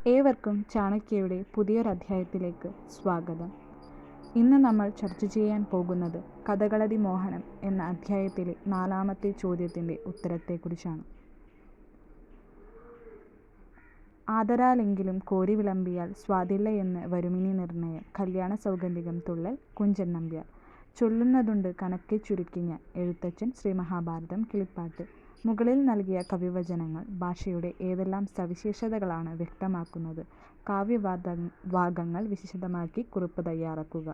ഏവർക്കും ചാണക്യയുടെ പുതിയൊരധ്യായത്തിലേക്ക് സ്വാഗതം. ഇന്ന് നമ്മൾ ചർച്ച ചെയ്യാൻ പോകുന്നത് കഥകളതി മോഹനം എന്ന അധ്യായത്തിലെ 4-ാമത്തെ ചോദ്യത്തിൻ്റെ ഉത്തരത്തെക്കുറിച്ചാണ്. ആദരാലെങ്കിലും കോരി വിളമ്പിയാൽ സ്വാദില്ല എന്ന് വരുമിനി നിർണയം. കല്യാണ സൗഗന്ധികം തുള്ളൽ കുഞ്ചൻ നമ്പ്യാർ. ചൊല്ലുന്നതുണ്ട് കണക്കെ ചുരുക്കിഞ്ഞ എഴുത്തച്ഛൻ. ശ്രീ മഹാഭാരതം കിളിപ്പാട്ട്. മുകളിൽ നൽകിയ കവിവചനങ്ങൾ ഭാഷയുടെ ഏതെല്ലാം സവിശേഷതകളാണ് വ്യക്തമാക്കുന്നത്? കാവ്യഭാഗങ്ങൾ വിശദമാക്കി കുറിപ്പ് തയ്യാറാക്കുക.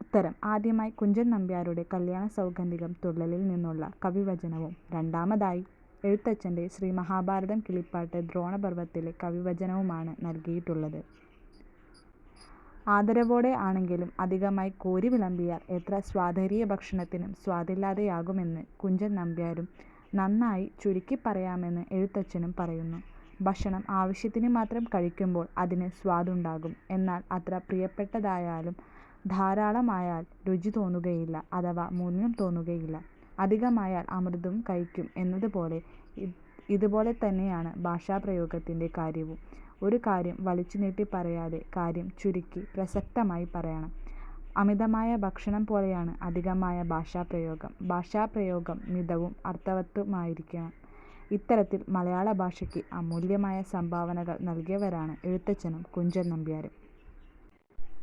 ഉത്തരം: ആദ്യമായി കുഞ്ചൻ നമ്പ്യാരുടെ കല്യാണ സൗഗന്ധികം തുള്ളലിൽ നിന്നുള്ള കവിവചനവും രണ്ടാമതായി എഴുത്തച്ഛൻ്റെ ശ്രീ മഹാഭാരതം കിളിപ്പാട്ട് ദ്രോണപർവത്തിലെ കവിവചനവുമാണ് നൽകിയിട്ടുള്ളത്. ആദരവോടെ ആണെങ്കിലും അധികമായി കോരി വിളമ്പിയാൽ എത്ര സ്വാദേറിയ ഭക്ഷണത്തിനും സ്വാദില്ലാതെയാകുമെന്ന് കുഞ്ചൻ നമ്പ്യാരും നന്നായി ചുരുക്കി പറയാമെന്ന് എഴുത്തച്ഛനും പറയുന്നു. ഭക്ഷണം ആവശ്യത്തിന് മാത്രം കഴിക്കുമ്പോൾ അതിന് സ്വാദുണ്ടാകും. എന്നാൽ അത്ര പ്രിയപ്പെട്ടതായാലും ധാരാളമായാൽ രുചി തോന്നുകയില്ല അഥവാ മൂല്യം തോന്നുകയില്ല. അധികമായാൽ അമൃതും കഴിക്കും എന്നതുപോലെ ഇതുപോലെ തന്നെയാണ് ഭാഷാപ്രയോഗത്തിൻ്റെ കാര്യവും. ഒരു കാര്യം വലിച്ചു നീട്ടി പറയാതെ കാര്യം ചുരുക്കി പ്രസക്തമായി പറയണം. അമിതമായ ഭക്ഷണം പോലെയാണ് അധികമായ ഭാഷാപ്രയോഗം. ഭാഷാപ്രയോഗം മിതവും അർത്ഥവത്തുമായിരിക്കണം. ഇത്തരത്തിൽ മലയാള ഭാഷയ്ക്ക് അമൂല്യമായ സംഭാവനകൾ നൽകിയവരാണ് എഴുത്തച്ഛനും കുഞ്ചൻ നമ്പ്യാരും.